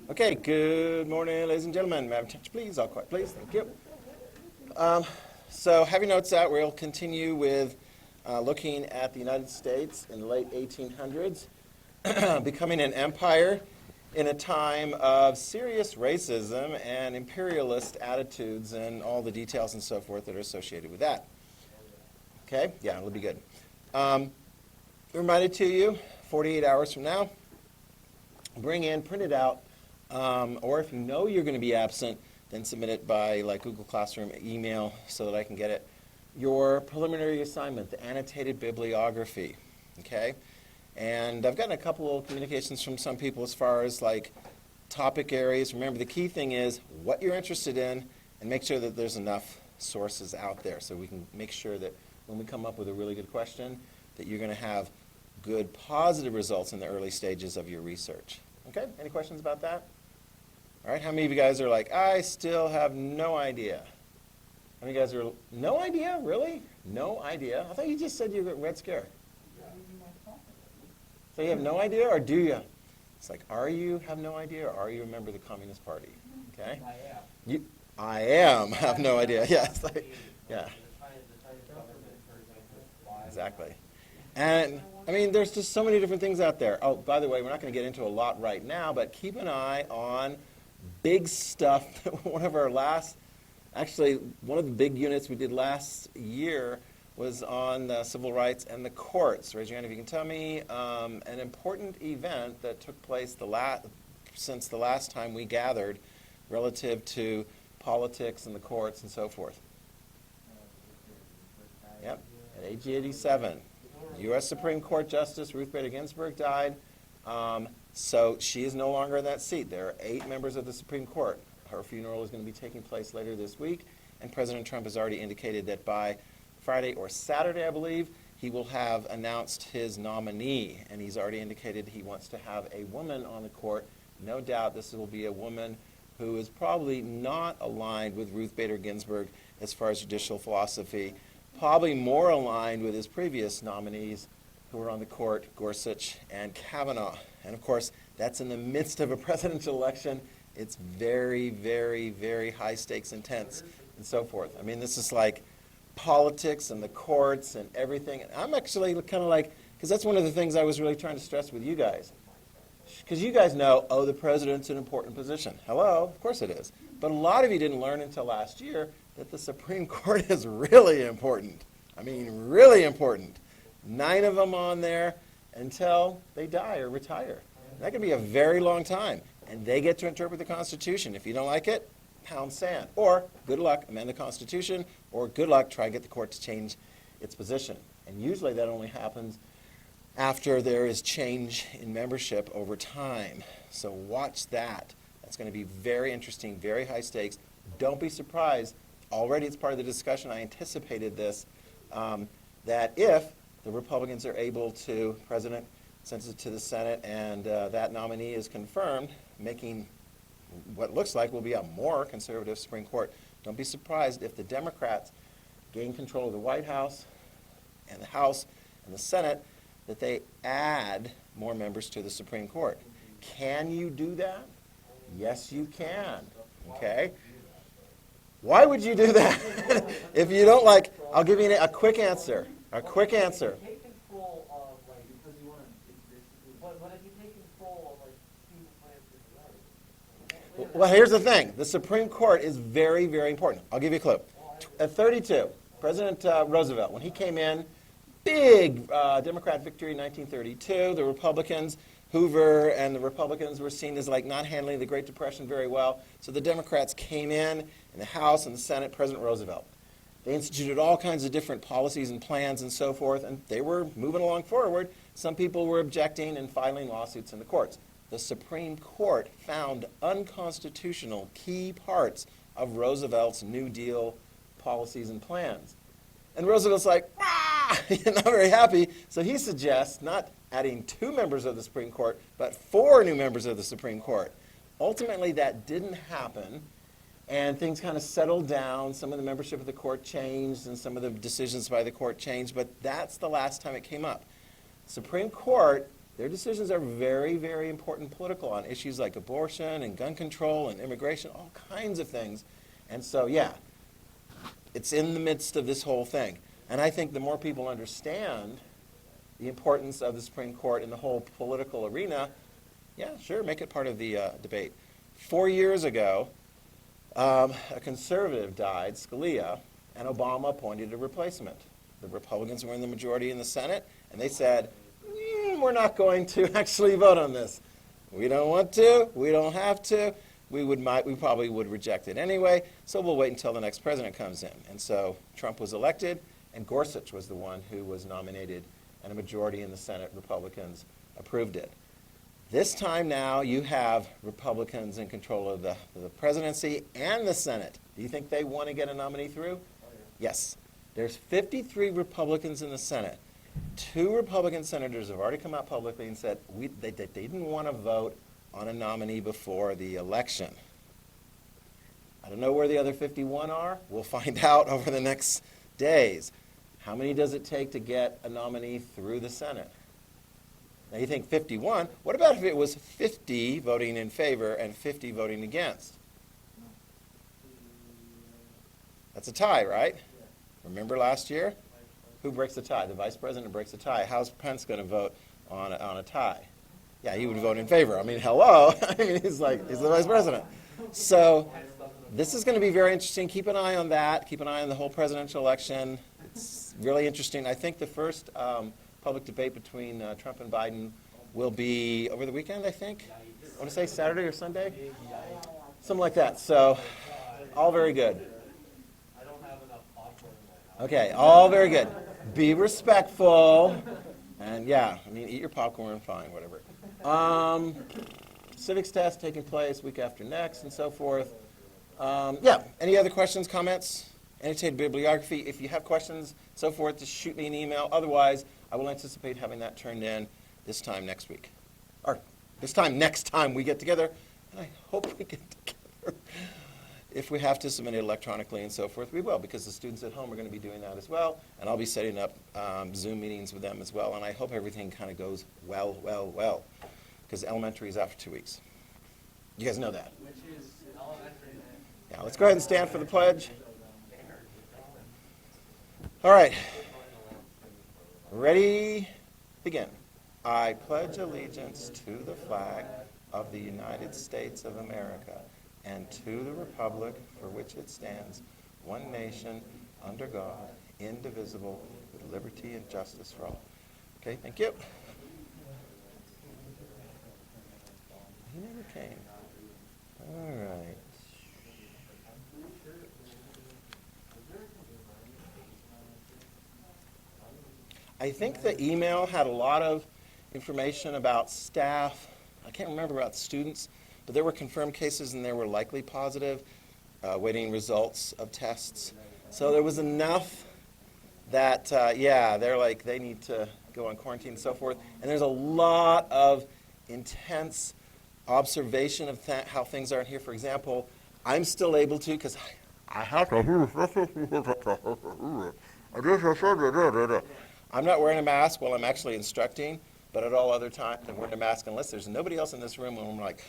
Okay, good morning, ladies and gentlemen. May I have attention, please? All quiet, please. Thank you. So have your notes out. We'll continue with looking at the United States in the late 1800s, becoming an empire in a time of serious racism and imperialist attitudes and all the details and so forth that are associated with that. Okay? Yeah, it'll be good. Reminded to you, 48 hours from now, bring in, print it out, or if you know you're going to be absent, then submit it by like Google Classroom email so that I can get it. Your preliminary assignment, the annotated bibliography, okay? And I've gotten a couple of communications from some people as far as like topic areas. Remember, the key thing is what you're interested in and make sure that there's enough sources out there so we can make sure that when we come up with a really good question that you're going to have good positive results in the early stages of your research. Okay, any questions about that? All right, how many of you guys are like, I still have no idea? How many of you guys are, no idea? Really? No idea? I thought you just said you got Red Scare. So you have no idea, or do you? It's like, are you have no idea, or are you a member of the Communist Party? Okay? I am. Have no idea. Yeah, it's like, yeah. Exactly. And, I mean, there's just so many different things out there. Oh, by the way, we're not going to get into a lot right now, but keep an eye on big stuff. One of the big units we did last year was on civil rights and the courts. Raise your hand if you can tell me an important event that took place since the last time we gathered relative to politics and the courts and so forth. Yep, at age 87. U.S. Supreme Court Justice Ruth Bader Ginsburg died. So she is no longer in that seat. There are 8 members of the Supreme Court. Her funeral is going to be taking place later this week, and President Trump has already indicated that by Friday or Saturday, I believe, he will have announced his nominee, and he's already indicated he wants to have a woman on the court. No doubt this will be a woman who is probably not aligned with Ruth Bader Ginsburg as far as judicial philosophy, probably more aligned with his previous nominees who were on the court, Gorsuch and Kavanaugh. And of course, that's in the midst of a presidential election. It's very, very, very high stakes, intense, and so forth. I mean, this is like politics and the courts and everything. And I'm actually kind of like, because that's one of the things I was really trying to stress with you guys. Because you guys know, oh, the president's an important position. Hello, of course it is. But a lot of you didn't learn until last year that the Supreme Court is really important. I mean, really important. 9 of them on there until they die or retire. That could be a very long time. And they get to interpret the Constitution. If you don't like it, pound sand. Or, good luck, amend the Constitution. Or, good luck, try to get the court to change its position. And usually that only happens after there is change in membership over time. So watch that. That's going to be very interesting, very high stakes. Don't be surprised. Already it's part of the discussion. I anticipated this, that if the Republicans are able to, President sends it to the Senate, and that nominee is confirmed, making what looks like will be a more conservative Supreme Court. Don't be surprised if the Democrats gain control of the White House and the House and the Senate, that they add more members to the Supreme Court. Can you do that? Yes, you can. Okay? Why would you do that? If you don't like, I'll give you a quick answer. A quick answer. Well, here's the thing. The Supreme Court is very, very important. I'll give you a clue. At 32, President Roosevelt, when he came in, big Democrat victory in 1932. The Republicans, Hoover and the Republicans were seen as like not handling the Great Depression very well. So the Democrats came in the House and the Senate, President Roosevelt. They instituted all kinds of different policies and plans and so forth, and they were moving along forward. Some people were objecting and filing lawsuits in the courts. The Supreme Court found unconstitutional key parts of Roosevelt's New Deal policies and plans. And Roosevelt's like, not very happy, so he suggests not adding 2 members of the Supreme Court, but 4 new members of the Supreme Court. Ultimately, that didn't happen, and things kind of settled down. Some of the membership of the court changed, and some of the decisions by the court changed, but that's the last time it came up. Supreme Court Their decisions are very, very important political on issues like abortion and gun control and immigration, all kinds of things. And so, yeah, it's in the midst of this whole thing. And I think the more people understand the importance of the Supreme Court in the whole political arena, yeah, sure, make it part of the debate. 4 years ago, a conservative died, Scalia, and Obama appointed a replacement. The Republicans were in the majority in the Senate, and they said, we're not going to actually vote on this. We don't want to. We don't have to. We probably would reject it anyway, so we'll wait until the next president comes in. And so Trump was elected, and Gorsuch was the one who was nominated, and a majority in the Senate, Republicans, approved it. This time now, you have Republicans in control of the presidency and the Senate. Do you think they want to get a nominee through? Yes. There's 53 Republicans in the Senate. 2 Republican senators have already come out publicly and said they didn't want to vote on a nominee before the election. I don't know where the other 51 are. We'll find out over the next days. How many does it take to get a nominee through the Senate? Now you think 51. What about if it was 50 voting in favor and 50 voting against? That's a tie, right? Remember last year? Who breaks the tie? The vice president breaks the tie. How's Pence going to vote on a tie? Yeah, he would vote in favor. I mean, hello. I mean, he's the vice president. So this is going to be very interesting. Keep an eye on that. Keep an eye on the whole presidential election. It's really interesting. I think the first public debate between Trump and Biden will be over the weekend, I think. I want to say Saturday or Sunday? Something like that. So all very good. Okay, all very good. Be respectful. And yeah, I mean, eat your popcorn, fine, whatever. Civics test taking place week after next and so forth. Yeah, any other questions, comments? Annotated bibliography. If you have questions, so forth, just shoot me an email. Otherwise, I will anticipate having that turned in this time next week. Or this time next time we get together. And I hope we get together. If we have to submit it electronically and so forth, we will, because the students at home are going to be doing that as well. And I'll be setting up Zoom meetings with them as well. And I hope everything kind of goes well. Because elementary is after 2 weeks. You guys know that. Which is elementary. Yeah, let's go ahead and stand for the pledge. All right. Ready? Begin. I pledge allegiance to the flag of the United States of America and to the republic for which it stands, one nation, under God, indivisible, with liberty and justice for all. Okay, thank you. He never came. All right. I think the email had a lot of information about staff. I can't remember about students, but there were confirmed cases and there were likely positive, waiting results of tests. So there was enough that, yeah, they need to go on quarantine and so forth. And there's a lot of intense observation of how things are in here. For example, I'm still able to, because I have to. I'm not wearing a mask while I'm actually instructing, but at all other times I'm wearing a mask unless there's nobody else in this room and I'm like,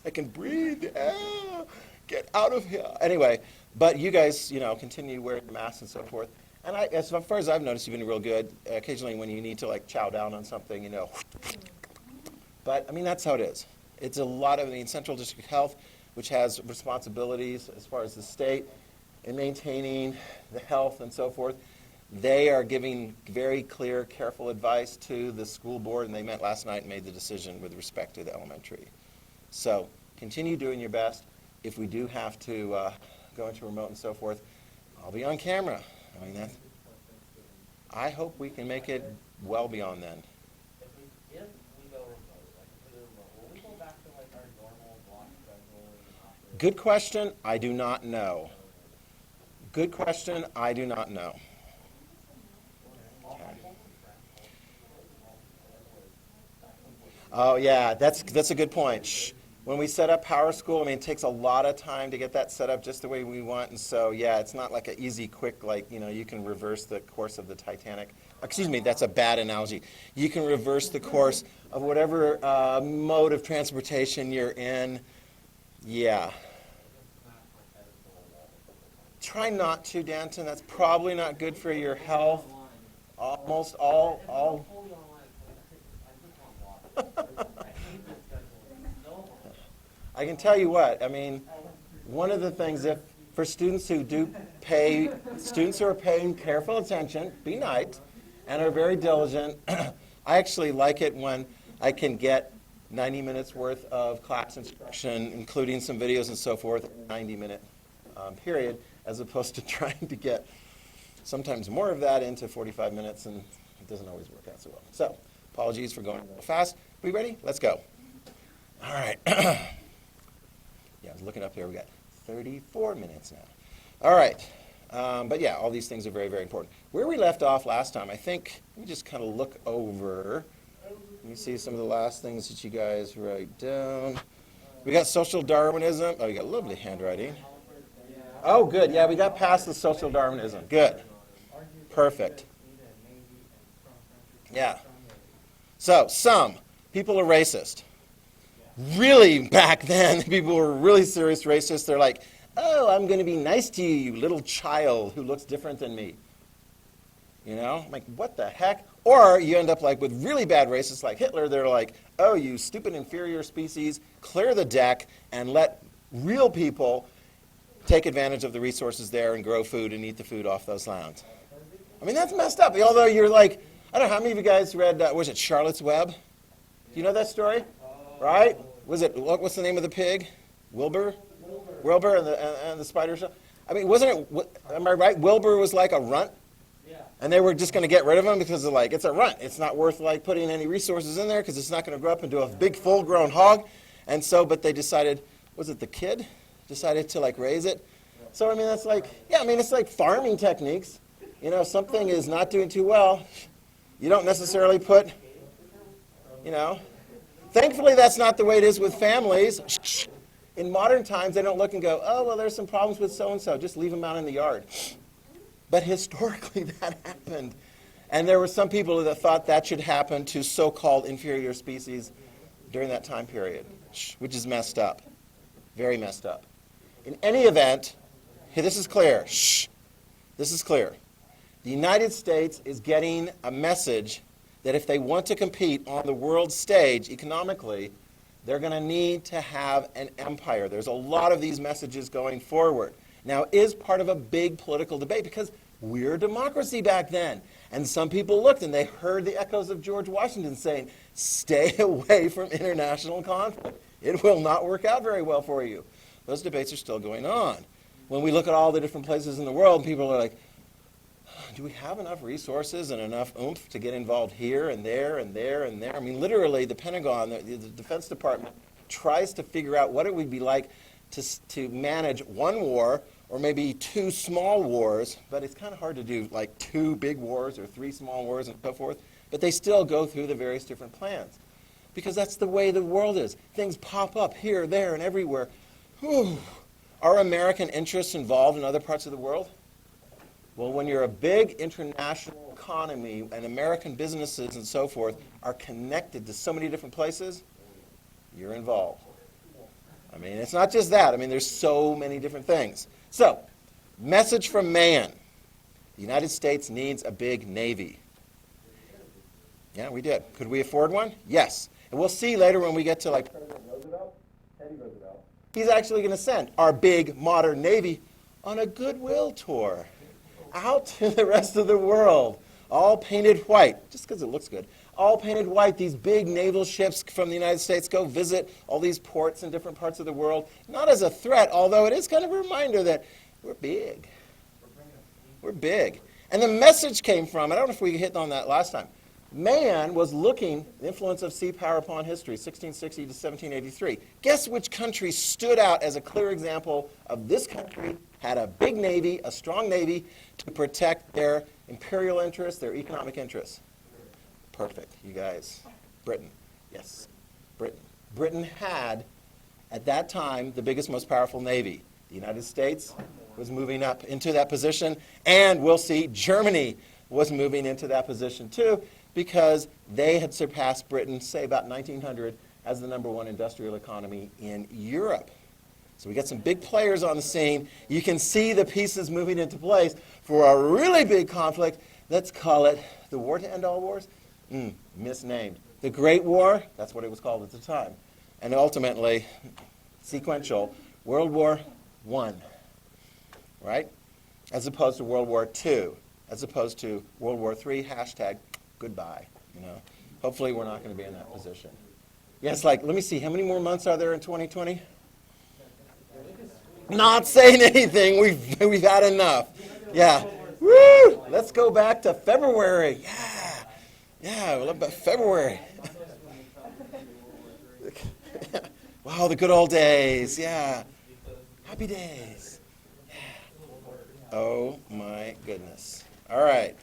I can breathe the air, get out of here. Anyway, but you guys, continue wearing the masks and so forth. And as far as I've noticed, you've been real good. Occasionally when you need to chow down on something, But, I mean, that's how it is. It's a lot of, Central District Health, which has responsibilities as far as the state in maintaining the health and so forth. They are giving very clear, careful advice to the school board, and they met last night and made the decision with respect to the elementary. So continue doing your best. If we do have to go into remote and so forth, I'll be on camera. I hope we can make it well beyond then. If we go remote, will we go back to our normal block schedule? Good question. I do not know. Good question. I do not know. Oh, yeah, that's a good point. Shh. When we set up Power School, it takes a lot of time to get that set up just the way we want. And so, yeah, it's not like an easy, quick, you can reverse the course of the Titanic. excuse me, that's a bad analogy. You can reverse the course of whatever mode of transportation you're in. Yeah. Try not to, Danton. That's probably not good for your health. Almost all. I can tell you what, I mean, one of the things, if for students who are paying careful attention, be nice, and are very diligent, I actually like it when I can get 90 minutes worth of class instruction, including some videos and so forth, 90-minute period, as opposed to trying to get sometimes more of that into 45 minutes, and it doesn't always work out so well. So, apologies for going a little fast. We ready? Let's go. All right. Yeah, I was looking up here. We got 34 minutes now. All right. But yeah, all these things are very, very important. Where we left off last time, I think, let me just kind of look over. Let me see some of the last things that you guys write down. We got social Darwinism. Oh, you got lovely handwriting. Oh, good. Yeah, we got past the social Darwinism. Good. Perfect. Yeah. So, some people are racist. Really, back then, people were really serious racists. They're like, oh, I'm going to be nice to you, you little child who looks different than me. You know? I'm like, what the heck? Or you end up like with really bad racists like Hitler. They're like, oh, you stupid inferior species, clear the deck and let real people take advantage of the resources there and grow food and eat the food off those lands. I mean, that's messed up. Although you're like, I don't know, how many of you guys read, was it Charlotte's Web? Do you know that story? Right? What's the name of the pig? Wilbur and the spider show? I mean, wasn't it, am I right? Wilbur was like a runt? Yeah. And they were just going to get rid of him because they're like, it's a runt. It's not worth like putting any resources in there because it's not going to grow up into a big full-grown hog. And so, but they decided, was it the kid? Decided to like raise it. So, I mean, that's like, yeah, I mean, it's like farming techniques. You know, if something is not doing too well, you don't necessarily put, you know. Thankfully, that's not the way it is with families. In modern times, they don't look and go, oh, well, there's some problems with so-and-so. Just leave them out in the yard. But historically, that happened. And there were some people that thought that should happen to so-called inferior species during that time period, which is messed up. Very messed up. In any event, hey, this is clear. This is clear. The United States is getting a message that if they want to compete on the world stage economically, they're going to need to have an empire. There's a lot of these messages going forward. Now, it is part of a big political debate because we're a democracy back then. And some people looked and they heard the echoes of George Washington saying, stay away from international conflict. It will not work out very well for you. Those debates are still going on. When we look at all the different places in the world, people are like, do we have enough resources and enough oomph to get involved here and there and there and there? I mean, literally, the Pentagon, the Defense Department, tries to figure out what it would be like to manage one war or maybe two small wars, but it's kind of hard to do like two big wars or three small wars and so forth. But they still go through the various different plans because that's the way the world is. Things pop up here, there, and everywhere. Whew. Are American interests involved in other parts of the world? Well, when you're a big international economy and American businesses and so forth are connected to so many different places, you're involved. I mean, it's not just that. I mean, there's so many different things. So, message from man. The United States needs a big navy. Yeah, we did. Could we afford one? Yes. And we'll see later when we get to like President Roosevelt, Teddy Roosevelt. He's actually going to send our big modern navy on a goodwill tour out to the rest of the world, all painted white, just because it looks good. All painted white, these big naval ships from the United States go visit all these ports in different parts of the world, not as a threat, although it is kind of a reminder that we're big. We're big. And the message came from, I don't know if we hit on that last time, man was looking, the influence of sea power upon history, 1660 to 1783. Guess which country stood out as a clear example of this country had a big navy, a strong navy, to protect their imperial interests, their economic interests? Perfect, you guys. Britain. Yes, Britain. Britain had, at that time, the biggest, most powerful navy. The United States was moving up into that position, and we'll see Germany was moving into that position too, because they had surpassed Britain, say about 1900, as the number one industrial economy in Europe. So we got some big players on the scene. You can see the pieces moving into place for a really big conflict. Let's call it the war to end all wars? Misnamed. The Great War, that's what it was called at the time. And ultimately, sequential, World War I, right? As opposed to World War II, as opposed to World War III, hashtag goodbye, you know. Hopefully we're not going to be in that position. Yeah, it's like, let me see, how many more months are there in 2020? Not saying anything. We've had enough. Yeah. Woo! Let's go back to February. Yeah, we love about February. Wow, the good old days. Yeah. Happy days. Yeah. Oh my goodness. All right.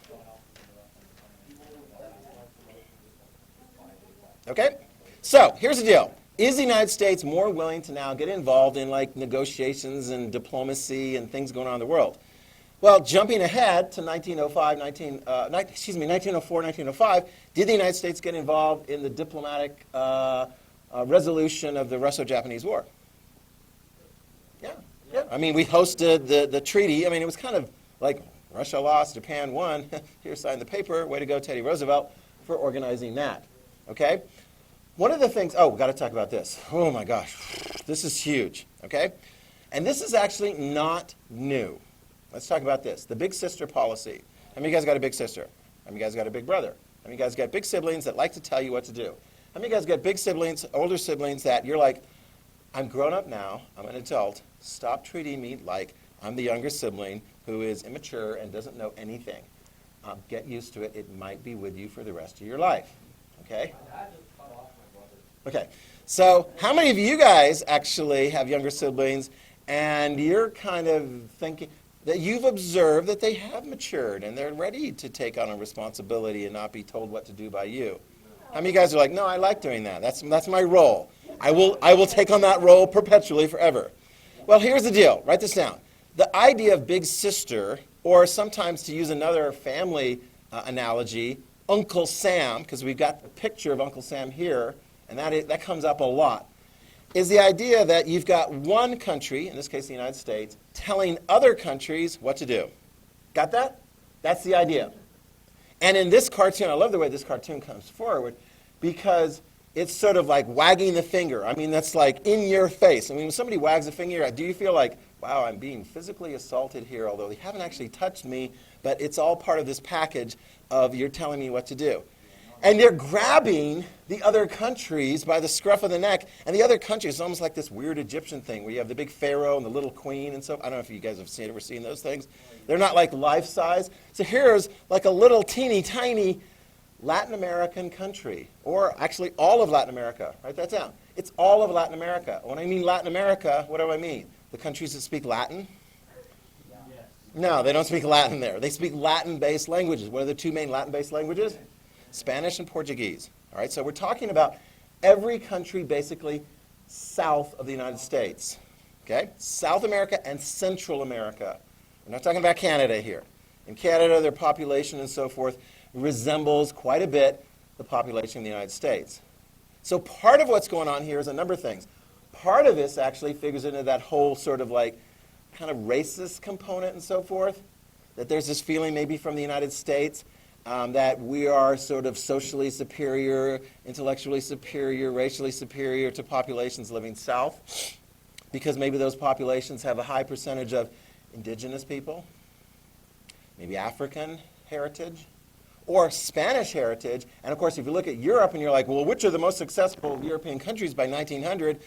Okay? So, here's the deal. Is the United States more willing to now get involved in like negotiations and diplomacy and things going on in the world? Well, jumping ahead to 1904, 1905, did the United States get involved in the diplomatic resolution of the Russo-Japanese War? Yeah. I mean, we hosted the treaty. I mean, it was kind of like Russia lost, Japan won. Here, sign the paper. Way to go, Teddy Roosevelt, for organizing that. Okay? One of the things, we've got to talk about this. Oh my gosh, this is huge, okay? And this is actually not new. Let's talk about this. The big sister policy. How many of you guys got a big sister? How many of you guys got a big brother? How many of you guys got big siblings that like to tell you what to do? How many of you guys got big siblings, older siblings that you're like, I'm grown up now, I'm an adult, stop treating me like I'm the younger sibling who is immature and doesn't know anything. Get used to it. It might be with you for the rest of your life, okay? Okay, so how many of you guys actually have younger siblings and you're kind of thinking that you've observed that they have matured and they're ready to take on a responsibility and not be told what to do by you? How many of you guys are like, no, I like doing that. That's my role. I will take on that role perpetually forever. Well, here's the deal. Write this down. The idea of big sister, or sometimes to use another family analogy, Uncle Sam, because we've got a picture of Uncle Sam here, and that comes up a lot, is the idea that you've got one country, in this case the United States, telling other countries what to do. Got that? That's the idea. And in this cartoon, I love the way this cartoon comes forward, because it's sort of like wagging the finger. I mean, that's like in your face. I mean, when somebody wags a finger, do you feel like, wow, I'm being physically assaulted here, although they haven't actually touched me, but it's all part of this package of you're telling me what to do. And they're grabbing the other countries by the scruff of the neck. And the other countries, it's almost like this weird Egyptian thing where you have the big pharaoh and the little queen and so. I don't know if you guys have ever seen those things. They're not like life size. So here's like a little teeny tiny Latin American country, or actually all of Latin America. Write that down. It's all of Latin America. When I mean Latin America, what do I mean? The countries that speak Latin? No, they don't speak Latin there. They speak Latin-based languages. What are the two main Latin-based languages? Spanish and Portuguese. All right, so we're talking about every country basically south of the United States. Okay? South America and Central America. We're not talking about Canada here. In Canada, their population and so forth resembles quite a bit the population of the United States. So part of what's going on here is a number of things. Part of this actually figures into that whole sort of like kind of racist component and so forth, that there's this feeling maybe from the United States that we are sort of socially superior, intellectually superior, racially superior to populations living south, because maybe those populations have a high percentage of indigenous people, maybe African heritage, or Spanish heritage. And of course, if you look at Europe and you're like, well, which are the most successful European countries by 1900?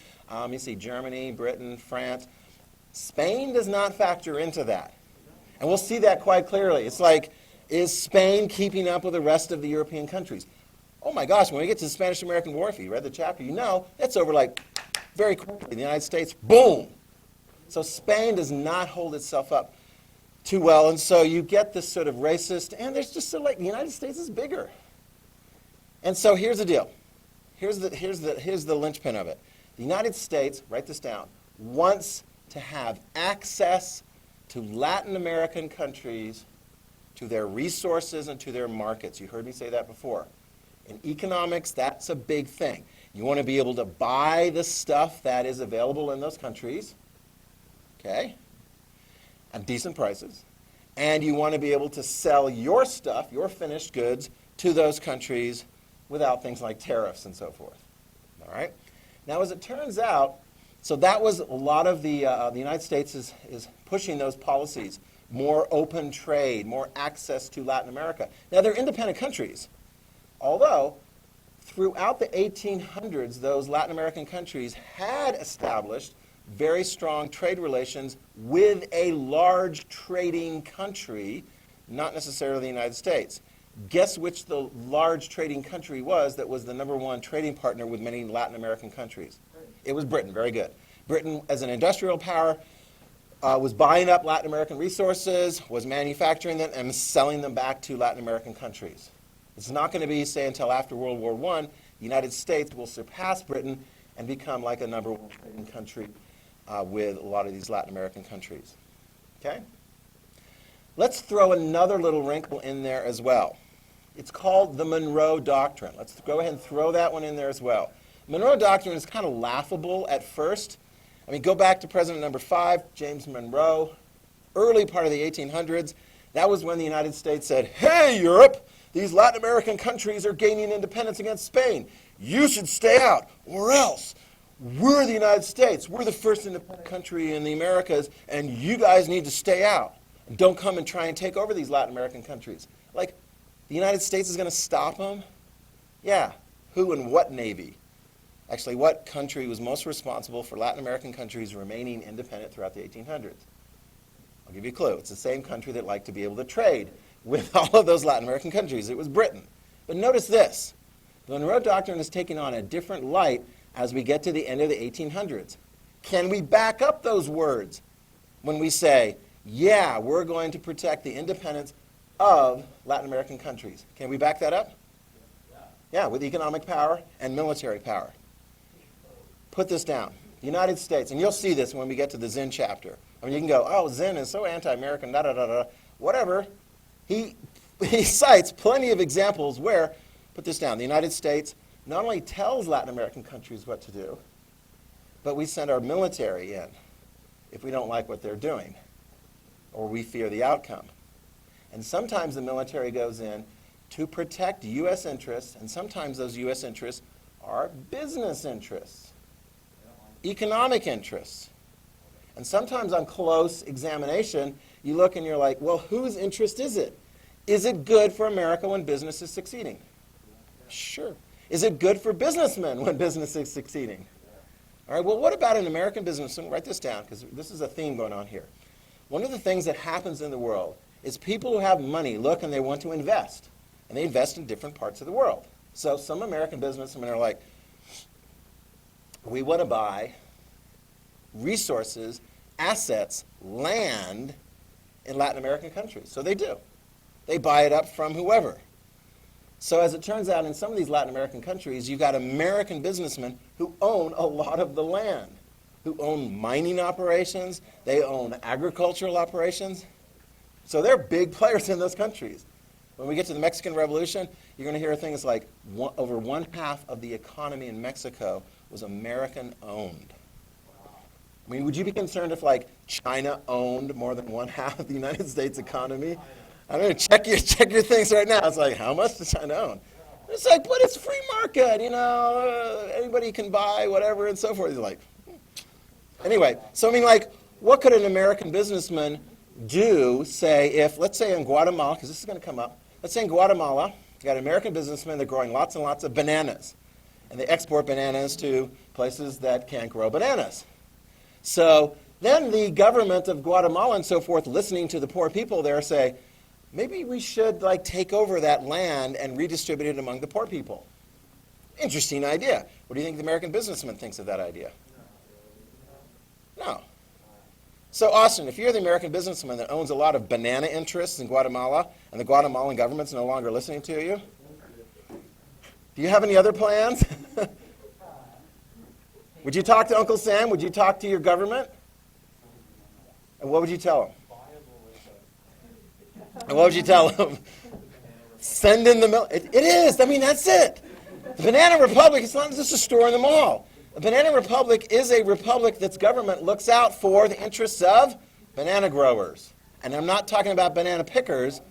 You see Germany, Britain, France. Spain does not factor into that. And we'll see that quite clearly. It's like, is Spain keeping up with the rest of the European countries? Oh my gosh, when we get to the Spanish-American War, if you read the chapter, you know, that's over like very quickly. The United States, boom. So Spain does not hold itself up too well, and so you get this sort of racist, and there's just sort of like, the United States is bigger. And so here's the deal. Here's the linchpin of it. The United States, write this down, wants to have access to Latin American countries to their resources and to their markets. You heard me say that before. In economics, that's a big thing. You want to be able to buy the stuff that is available in those countries, okay, at decent prices. And you want to be able to sell your stuff, your finished goods, to those countries without things like tariffs and so forth. All right? Now, as it turns out, so that was a lot of the United States is pushing those policies, more open trade, more access to Latin America. Now, they're independent countries, although throughout the 1800s, those Latin American countries had established very strong trade relations with a large trading country, not necessarily the United States. Guess which the large trading country was that was the #1 trading partner with many Latin American countries? It was Britain. Very good. Britain, as an industrial power, was buying up Latin American resources, was manufacturing them, and selling them back to Latin American countries. It's not going to be, say, until after World War I, the United States will surpass Britain and become like a #1 trading country with a lot of these Latin American countries. Okay? Let's throw another little wrinkle in there as well. It's called the Monroe Doctrine. Let's go ahead and throw that one in there as well. Monroe Doctrine is kind of laughable at first. I mean, go back to President number 5, James Monroe, early part of the 1800s. That was when the United States said, hey, Europe, these Latin American countries are gaining independence against Spain. You should stay out, or else. We're the United States. We're the first independent country in the Americas, and you guys need to stay out. And don't come and try and take over these Latin American countries. Like, the United States is going to stop them? Yeah. Who and what navy? Actually, what country was most responsible for Latin American countries remaining independent throughout the 1800s? I'll give you a clue. It's the same country that liked to be able to trade with all of those Latin American countries. It was Britain. But notice this. The Monroe Doctrine is taking on a different light as we get to the end of the 1800s. Can we back up those words when we say, yeah, we're going to protect the independence of Latin American countries? Can we back that up? Yeah, with economic power and military power. Put this down. The United States, and you'll see this when we get to the Zen chapter. I mean, you can go, oh, Zen is so anti-American, da-da-da-da. Whatever. He cites plenty of examples where, put this down, the United States not only tells Latin American countries what to do, but we send our military in if we don't like what they're doing or we fear the outcome. And sometimes the military goes in to protect U.S. interests, and sometimes those U.S. interests are business interests, economic interests. And sometimes on close examination, you look and you're like, well, whose interest is it? Is it good for America when business is succeeding? Sure. Is it good for businessmen when business is succeeding? All right, well, what about an American businessman? Write this down, because this is a theme going on here. One of the things that happens in the world is people who have money look and they want to invest. And they invest in different parts of the world. So some American businessmen are like, we want to buy resources, assets, land in Latin American countries. So they do. They buy it up from whoever. So as it turns out, in some of these Latin American countries, you've got American businessmen who own a lot of the land, who own mining operations, they own agricultural operations. So they're big players in those countries. When we get to the Mexican Revolution, you're going to hear things like over 1/2 of the economy in Mexico was American-owned. I mean, would you be concerned if, like, China owned more than 1/2 of the United States economy? I don't know, check your things right now. It's like, how much does China own? It's like, but it's free market, you know, anybody can buy whatever and so forth. You're like, Anyway, so I mean, like, what could an American businessman do, say, if, let's say in Guatemala, because this is going to come up, let's say in Guatemala, you got American businessmen that are growing lots and lots of bananas, and they export bananas to places that can't grow bananas. So then the government of Guatemala and so forth, listening to the poor people there, say, maybe we should, like, take over that land and redistribute it among the poor people. Interesting idea. What do you think the American businessman thinks of that idea? No. So, Austin, if you're the American businessman that owns a lot of banana interests in Guatemala, and the Guatemalan government's no longer listening to you, do you have any other plans? Would you talk to Uncle Sam? Would you talk to your government? And what would you tell him? And what would you tell them? Send in the military. It is. I mean, that's it. The Banana Republic, it's not just a store in the mall. The Banana Republic is a republic that's government looks out for the interests of banana growers. And I'm not talking about banana pickers.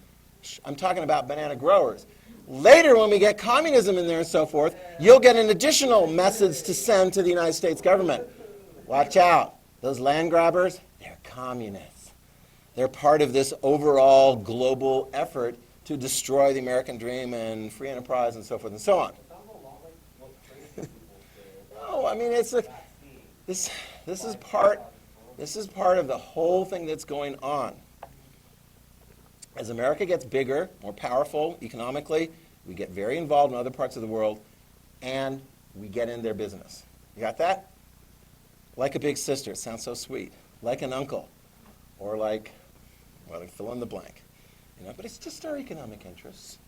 I'm talking about banana growers. Later, when we get communism in there and so forth, you'll get an additional message to send to the United States government. Watch out. Those land grabbers, they're communists. They're part of this overall global effort to destroy the American dream and free enterprise and so forth and so on. No, I mean, it's a, this is part of the whole thing that's going on. As America gets bigger, more powerful economically, we get very involved in other parts of the world, and we get in their business. You got that? Like a big sister. It sounds so sweet. Like an uncle. Or like, well, fill in the blank. You know, but it's just our economic interests.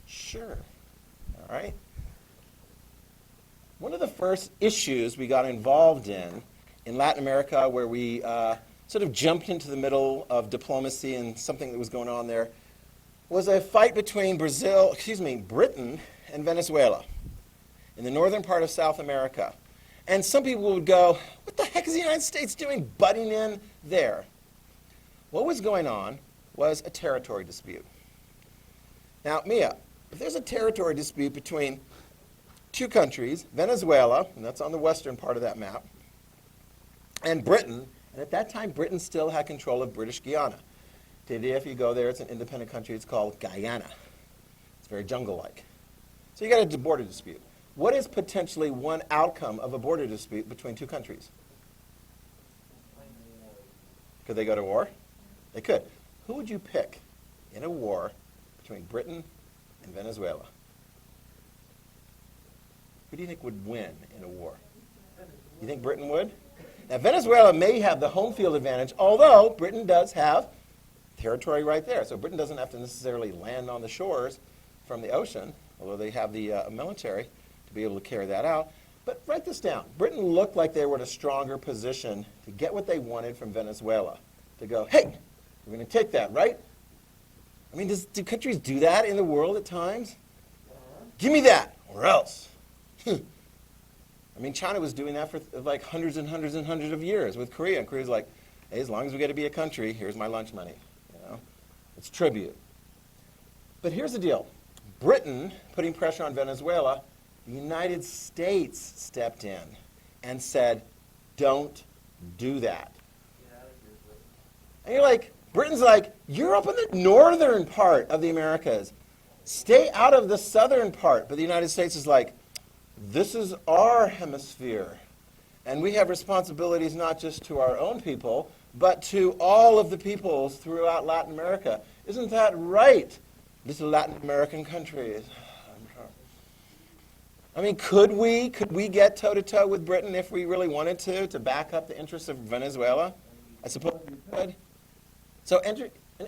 Sure. All right? One of the first issues we got involved in Latin America, where we sort of jumped into the middle of diplomacy and something that was going on there, was a fight between Britain and Venezuela in the northern part of South America. And some people would go, what the heck is the United States doing butting in there? What was going on was a territory dispute. Now, Mia, if there's a territory dispute between two countries, Venezuela, and that's on the western part of that map, and Britain, and at that time, Britain still had control of British Guiana. Today, if you go there, it's an independent country. It's called Guyana. It's very jungle-like. So you got a border dispute. What is potentially one outcome of a border dispute between two countries? Could they go to war? They could. Who would you pick in a war between Britain and Venezuela? Who do you think would win in a war? You think Britain would? Now, Venezuela may have the home field advantage, although Britain does have territory right there. So Britain doesn't have to necessarily land on the shores from the ocean, although they have the military to be able to carry that out. But write this down. Britain looked like they were in a stronger position to get what they wanted from Venezuela. To go, hey, we're going to take that, right? I mean, do countries do that in the world at times? Give me that, or else. I mean, China was doing that for like hundreds and hundreds and hundreds of years with Korea. And Korea's like, hey, as long as we get to be a country, here's my lunch money. You know, it's tribute. But here's the deal. Britain, putting pressure on Venezuela, the United States stepped in and said, don't do that. And you're like, Britain's like, you're up in the northern part of the Americas. Stay out of the southern part. But the United States is like, this is our hemisphere. And we have responsibilities not just to our own people, but to all of the peoples throughout Latin America. Isn't that right? Little Latin American countries. I mean, could we get toe-to-toe with Britain if we really wanted to back up the interests of Venezuela? I suppose we could. So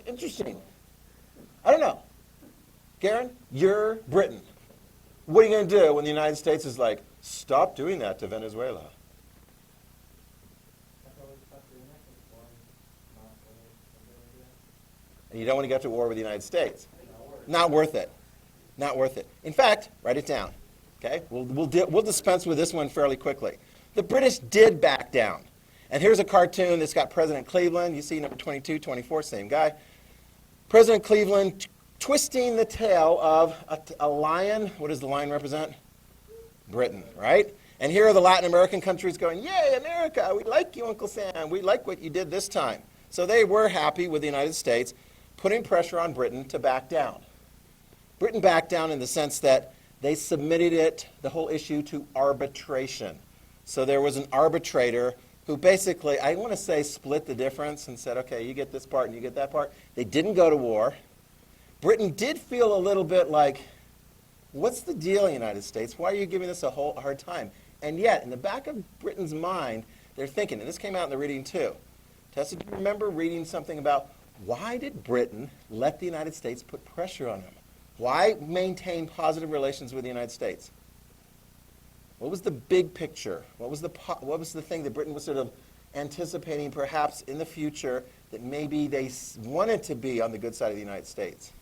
interesting. I don't know. Garen, you're Britain. What are you going to do when the United States is like, stop doing that to Venezuela? And you don't want to go to war with the United States. Not worth it. Not worth it. In fact, write it down. Okay? We'll dispense with this one fairly quickly. The British did back down. And here's a cartoon that's got President Cleveland. You see number 22, 24, same guy. President Cleveland twisting the tail of a lion. What does the lion represent? Britain, right? And here are the Latin American countries going, yay, America, we like you, Uncle Sam. We like what you did this time. So they were happy with the United States putting pressure on Britain to back down. Britain backed down in the sense that they submitted the whole issue to arbitration. So there was an arbitrator who basically, I want to say, split the difference and said, okay, you get this part and you get that part. They didn't go to war. Britain did feel a little bit like, what's the deal, United States? Why are you giving us a hard time? And yet, in the back of Britain's mind, they're thinking, and this came out in the reading too. Tessa, do you remember reading something about why did Britain let the United States put pressure on them? Why maintain positive relations with the United States? What was the big picture? What was the thing that Britain was sort of anticipating perhaps in the future that maybe they wanted to be on the good side of the United States?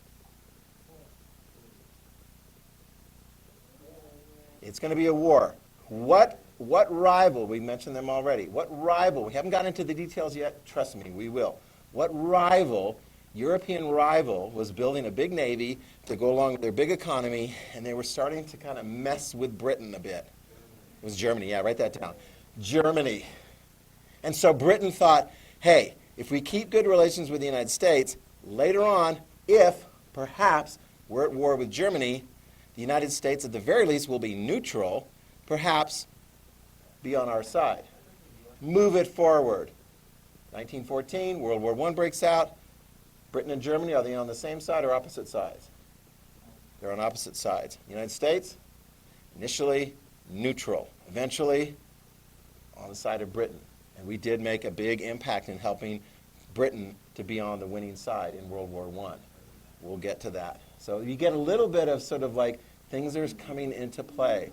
It's going to be a war. What rival, we mentioned them already, what rival, we haven't gotten into the details yet, trust me, we will. What rival, European rival, was building a big navy to go along with their big economy, and they were starting to kind of mess with Britain a bit? It was Germany, yeah, write that down. Germany. And so Britain thought, hey, if we keep good relations with the United States, later on, if perhaps we're at war with Germany, the United States at the very least will be neutral, perhaps be on our side. Move it forward. 1914, World War I breaks out. Britain and Germany, are they on the same side or opposite sides? They're on opposite sides. United States, initially neutral. Eventually, on the side of Britain. And we did make a big impact in helping Britain to be on the winning side in World War I. We'll get to that. So you get a little bit of sort of like things are coming into play.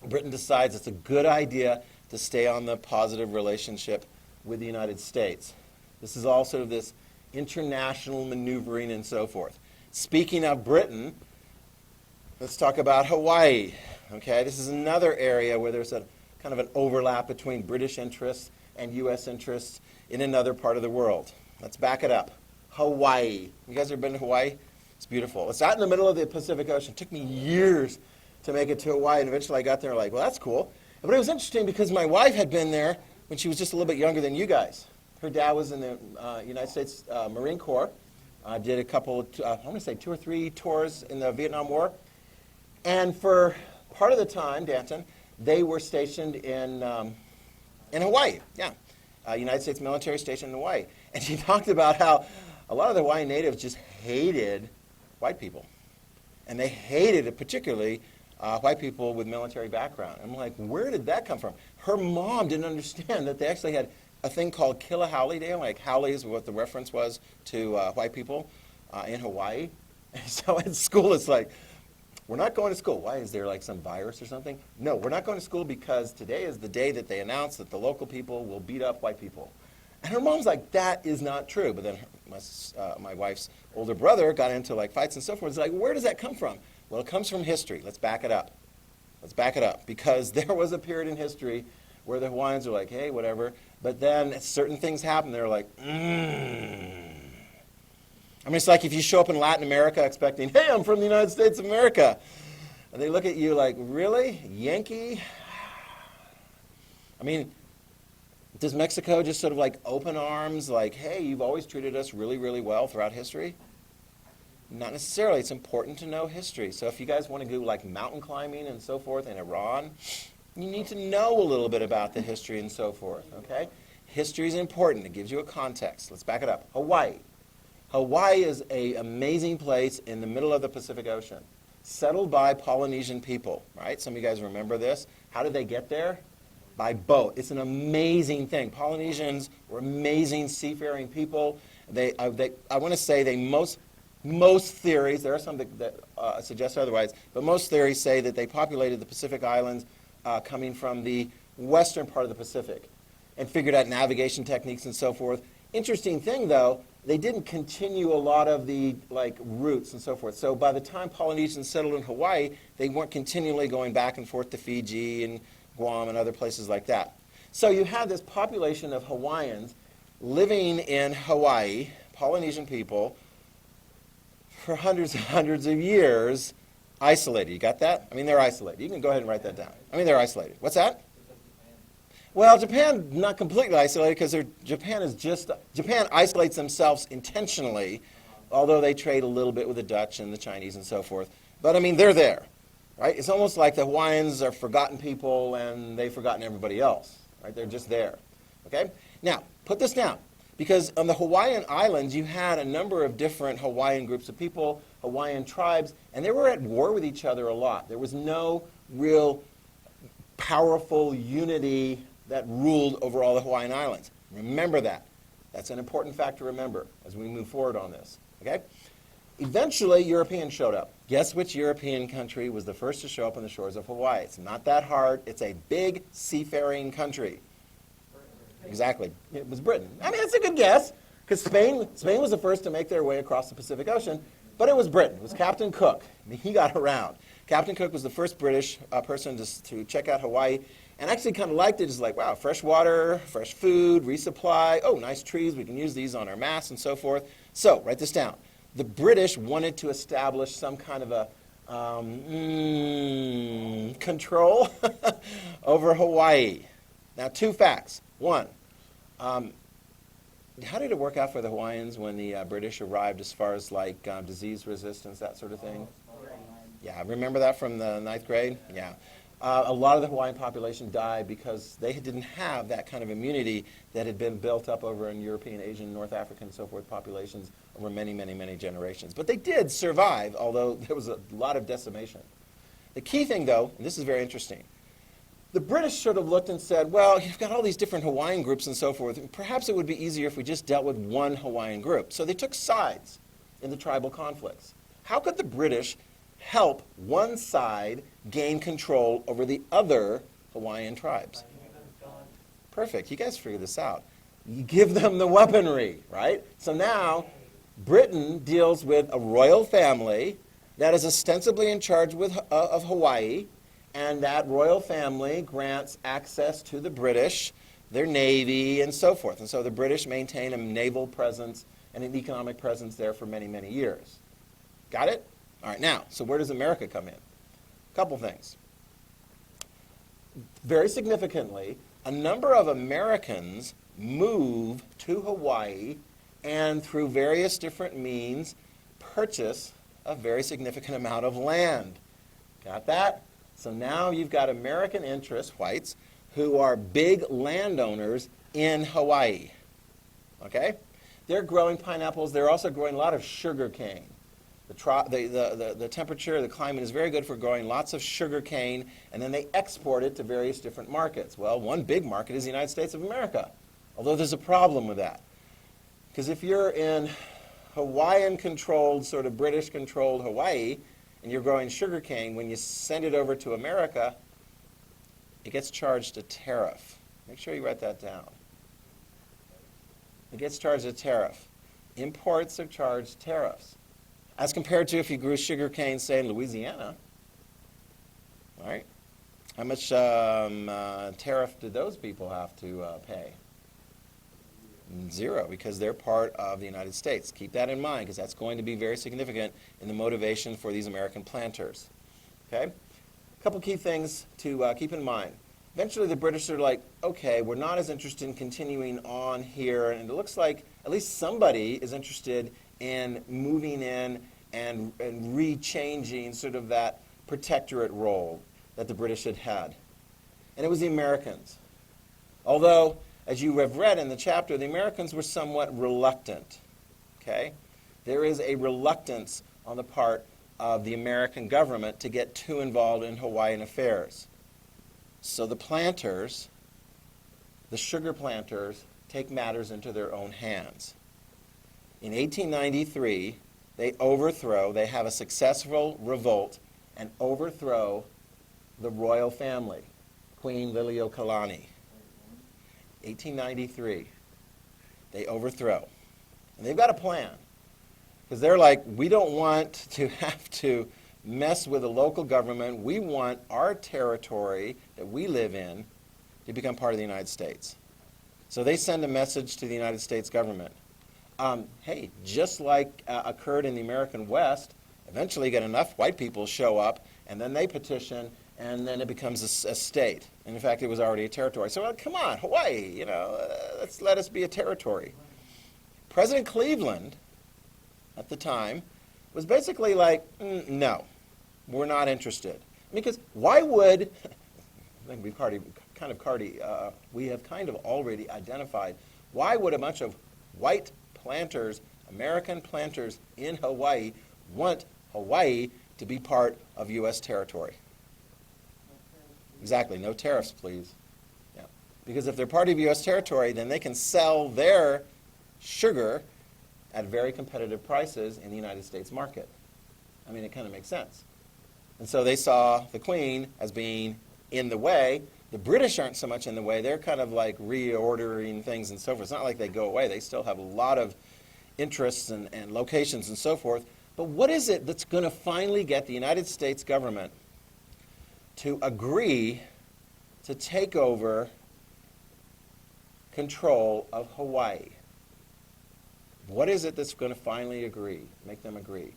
Britain decides it's a good idea to stay on the positive relationship with the United States. This is all sort of this international maneuvering and so forth. Speaking of Britain, let's talk about Hawaii. Okay, this is another area where there's a kind of an overlap between British interests and U.S. interests in another part of the world. Let's back it up. Hawaii. You guys ever been to Hawaii? It's beautiful. It's out in the middle of the Pacific Ocean. It took me years to make it to Hawaii, and eventually I got there and like, well, that's cool. But it was interesting because my wife had been there when she was just a little bit younger than you guys. Her dad was in the United States Marine Corps. Did a couple, I want to say 2 or 3 tours in the Vietnam War. And for part of the time, Danton, they were stationed in Hawaii. Yeah, United States military station in Hawaii. And she talked about how a lot of the Hawaiian natives just hated white people. And they hated it, particularly white people with military background. I'm like, where did that come from? Her mom didn't understand that they actually had a thing called Killa Haole Day, like Haole is what the reference was to white people in Hawaii. And so at school it's like, we're not going to school. Why? Is there like some virus or something? No, we're not going to school because today is the day that they announced that the local people will beat up white people. And her mom's like, that is not true. But then my wife's older brother got into like fights and so forth. It's like, where does that come from? Well, it comes from history. Let's back it up. Let's back it up. Because there was a period in history where the Hawaiians were like, hey, whatever. But then certain things happen. They're like, I mean, it's like if you show up in Latin America expecting, hey, I'm from the United States of America. And they look at you like, really? Yankee? I mean, does Mexico just sort of like open arms, like, hey, you've always treated us really, really well throughout history? Not necessarily. It's important to know history. So if you guys want to do like mountain climbing and so forth in Iran, you need to know a little bit about the history and so forth, okay? History is important. It gives you a context. Let's back it up. Hawaii. Hawaii is an amazing place in the middle of the Pacific Ocean, settled by Polynesian people, right? Some of you guys remember this. How did they get there? By boat. It's an amazing thing. Polynesians were amazing seafaring people. I want to say most theories, there are some that suggest otherwise, but most theories say that they populated the Pacific Islands coming from the western part of the Pacific and figured out navigation techniques and so forth. Interesting thing, though, they didn't continue a lot of the routes and so forth. So by the time Polynesians settled in Hawaii, they weren't continually going back and forth to Fiji and Guam and other places like that. So you had this population of Hawaiians living in Hawaii, Polynesian people, for hundreds and hundreds of years, isolated. You got that? I mean, they're isolated. You can go ahead and write that down. I mean, they're isolated. What's that? Well, Japan not completely isolated because Japan isolates themselves intentionally, although they trade a little bit with the Dutch and the Chinese and so forth. But I mean, they're there, right? It's almost like the Hawaiians are forgotten people and they've forgotten everybody else, right? They're just there, okay? Now, put this down, because on the Hawaiian Islands, you had a number of different Hawaiian groups of people, Hawaiian tribes, and they were at war with each other a lot. There was no real powerful unity that ruled over all the Hawaiian Islands. Remember that. That's an important fact to remember as we move forward on this, okay? Eventually, Europeans showed up. Guess which European country was the first to show up on the shores of Hawaii? It's not that hard. It's a big seafaring country. Exactly. It was Britain. I mean, it's a good guess, because Spain was the first to make their way across the Pacific Ocean, but it was Britain. It was Captain Cook. I mean, he got around. Captain Cook was the first British person to check out Hawaii, and actually kind of liked it. It's like, wow, fresh water, fresh food, resupply. Oh, nice trees. We can use these on our masts and so forth. So, write this down. The British wanted to establish some kind of a control over Hawaii. Now, two facts. One, how did it work out for the Hawaiians when the British arrived as far as like disease resistance, that sort of thing? Yeah, remember that from the 9th grade? Yeah. A lot of the Hawaiian population died because they didn't have that kind of immunity that had been built up over in European, Asian, North African, and so forth populations over many, many, many generations. But they did survive, although there was a lot of decimation. The key thing, though, and this is very interesting, the British sort of looked and said, well, you've got all these different Hawaiian groups and so forth. Perhaps it would be easier if we just dealt with one Hawaiian group. So they took sides in the tribal conflicts. How could the British help one side gain control over the other Hawaiian tribes? Perfect. You guys figured this out. You give them the weaponry, right? So now Britain deals with a royal family that is ostensibly in charge of Hawaii, and that royal family grants access to the British, their navy, and so forth. And so the British maintain a naval presence and an economic presence there for many, many years. Got it? All right, now, so where does America come in? A couple things. Very significantly, a number of Americans move to Hawaii and through various different means purchase a very significant amount of land. Got that? So now you've got American interests, whites, who are big landowners in Hawaii. Okay? They're growing pineapples. They're also growing a lot of sugar cane. The temperature, the climate is very good for growing lots of sugar cane, and then they export it to various different markets. Well, one big market is the United States of America, although there's a problem with that. Because if you're in Hawaiian-controlled, sort of British-controlled Hawaii, and you're growing sugar cane, when you send it over to America, it gets charged a tariff. Make sure you write that down. It gets charged a tariff. Imports are charged tariffs. As compared to if you grew sugar cane, say, in Louisiana, all right? How much tariff did those people have to pay? Zero, because they're part of the United States. Keep that in mind, because that's going to be very significant in the motivation for these American planters. Okay? A couple key things to keep in mind. Eventually, the British are like, okay, we're not as interested in continuing on here, and it looks like at least somebody is interested in moving in and re-changing sort of that protectorate role that the British had had. And it was the Americans. Although, as you have read in the chapter, the Americans were somewhat reluctant. Okay? There is a reluctance on the part of the American government to get too involved in Hawaiian affairs. So the planters, the sugar planters, take matters into their own hands. In 1893, they have a successful revolt and overthrow the royal family, Queen Liliuokalani. 1893, they overthrow. And they've got a plan. Because they're like, we don't want to have to mess with the local government. We want our territory that we live in to become part of the United States. So they send a message to the United States government. Hey, just like occurred in the American West, eventually you get enough white people show up, and then they petition, and then it becomes a state. And in fact, it was already a territory. So, come on, Hawaii, let us be a territory. President Cleveland, at the time, was basically like, no, we're not interested. Because why would, I think we have kind of already identified, why would a bunch of white planters, American planters in Hawaii, want Hawaii to be part of U.S. territory? Exactly, no tariffs, please. Yeah. Because if they're part of U.S. territory, then they can sell their sugar at very competitive prices in the United States market. I mean, it kind of makes sense. And so they saw the Queen as being in the way. The British aren't so much in the way. They're kind of like reordering things and so forth. It's not like they go away. They still have a lot of interests and locations and so forth. But what is it that's going to finally get the United States government to agree to take over control of Hawaii? What is it that's going to finally make them agree?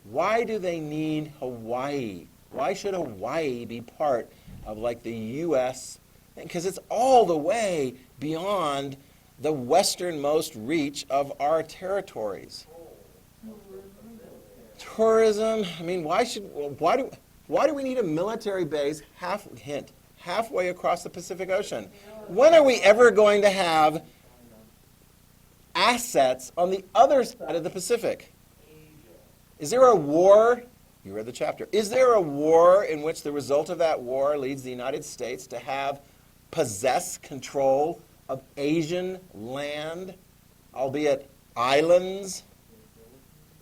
Why do they need Hawaii? Why should Hawaii be part of like the U.S.? Because it's all the way beyond the westernmost reach of our territories. Tourism. I mean, why do we need a military base halfway across the Pacific Ocean? When are we ever going to have assets on the other side of the Pacific? Is there a war? You read the chapter. Is there a war in which the result of that war leads the United States to possess control of Asian land, albeit islands?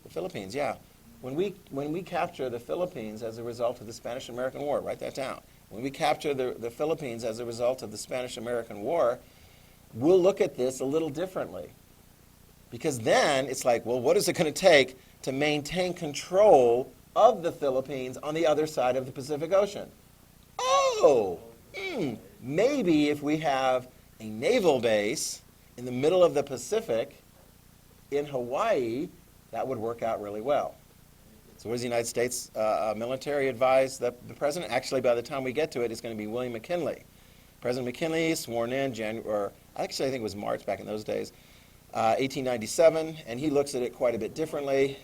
The Philippines, yeah. When we capture the Philippines as a result of the Spanish-American War, write that down. When we capture the Philippines as a result of the Spanish-American War, we'll look at this a little differently. Because then it's like, well, what is it going to take to maintain control of the Philippines on the other side of the Pacific Ocean? Maybe if we have a naval base in the middle of the Pacific in Hawaii, that would work out really well. So what does the United States military advise the president? Actually, by the time we get to it, it's going to be William McKinley. President McKinley, sworn in I think it was March back in those days, 1897, and he looks at it quite a bit differently.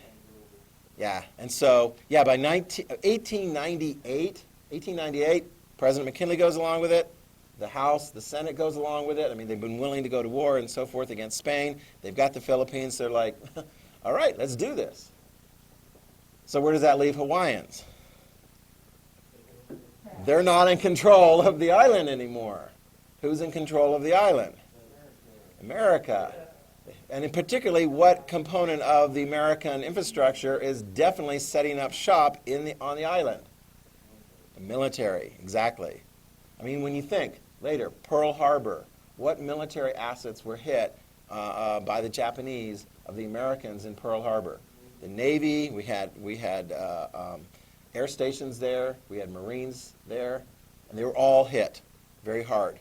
Yeah, and so, yeah, by 1898, President McKinley goes along with it. The House, the Senate goes along with it. I mean, they've been willing to go to war and so forth against Spain. They've got the Philippines. They're like, all right, let's do this. So where does that leave Hawaiians? They're not in control of the island anymore. Who's in control of the island? America. And in particularly, what component of the American infrastructure is definitely setting up shop on the island? The military, exactly. I mean, when you think, later, Pearl Harbor, what military assets were hit by the Japanese of the Americans in Pearl Harbor? The Navy, we had air stations there, we had Marines there, and they were all hit very hard.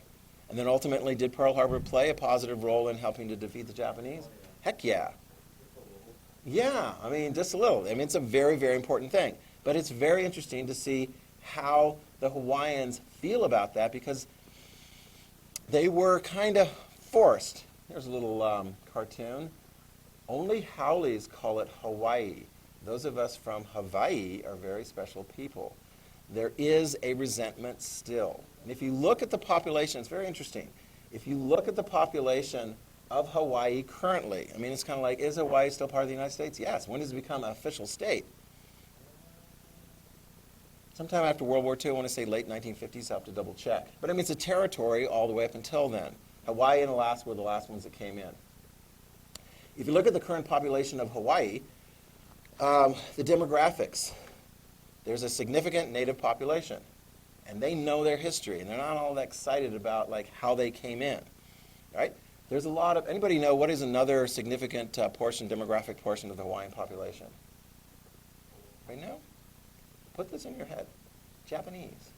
And then ultimately, did Pearl Harbor play a positive role in helping to defeat the Japanese? Heck yeah. Yeah, I mean, just a little. I mean, it's a very, very important thing. But it's very interesting to see how the Hawaiians feel about that, because they were kind of forced. Here's a little cartoon. Only Haoles call it Hawaii. Those of us from Hawaii are very special people. There is a resentment still. And if you look at the population, it's very interesting. If you look at the population of Hawaii currently, I mean, it's kind of like, is Hawaii still part of the United States? Yes. When does it become an official state? Sometime after World War II, I want to say late 1950s, I'll have to double check. But I mean, it's a territory all the way up until then. Hawaii and Alaska were the last ones that came in. If you look at the current population of Hawaii, the demographics, there's a significant native population. And they know their history, and they're not all that excited about like how they came in, right? There's a lot of, anybody know what is another significant demographic portion of the Hawaiian population? Right now? Put this in your head. Japanese.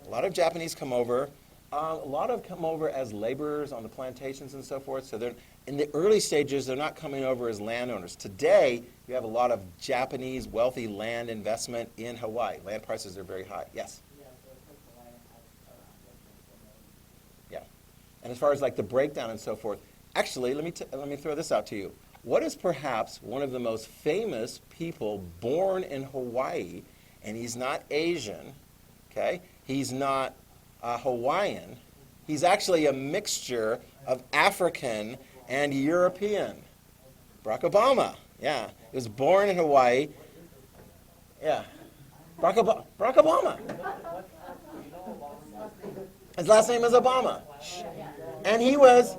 A lot of Japanese come over. A lot of come over as laborers on the plantations and so forth. So they're, in the early stages, they're not coming over as landowners. Today, you have a lot of Japanese wealthy land investment in Hawaii. Land prices are very high. Yes? Yeah. And as far as like the breakdown and so forth, actually, let me throw this out to you. What is perhaps one of the most famous people born in Hawaii, and he's not Asian, okay? He's not Hawaiian. He's actually a mixture of African and European. Barack Obama, yeah. He was born in Hawaii. Yeah. Barack Obama. His last name is Obama. And he was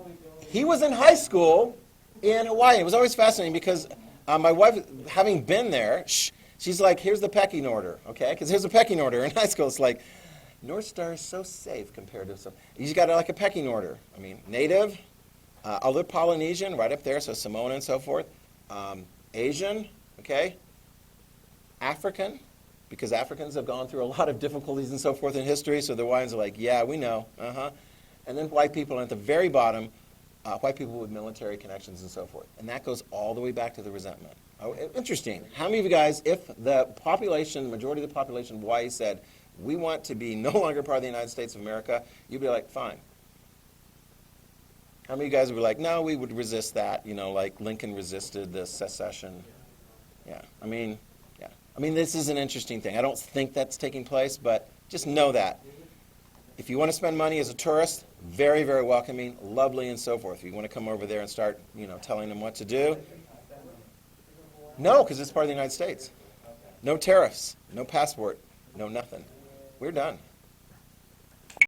in high school in Hawaii. It was always fascinating because my wife, having been there, she's like, here's the pecking order, okay? Because here's a pecking order in high school. It's like, North Star is so safe compared to some. You just got like a pecking order. I mean, Native, other Polynesian, right up there, so Samoan and so forth. Asian, okay. African, because Africans have gone through a lot of difficulties and so forth in history, so the Hawaiians are like, yeah, we know, And then white people, and at the very bottom, white people with military connections and so forth. And that goes all the way back to the resentment. Oh, interesting. How many of you guys, if the population, majority of the population of Hawaii said, we want to be no longer part of the United States of America, you'd be like, fine. How many of you guys would be like, no, we would resist that, like Lincoln resisted the secession? Yeah, I mean, this is an interesting thing. I don't think that's taking place, but just know that. If you want to spend money as a tourist, very, very welcoming, lovely, and so forth. If you want to come over there and start, telling them what to do, no, because it's part of the United States. No tariffs, no passport, no nothing. We're done.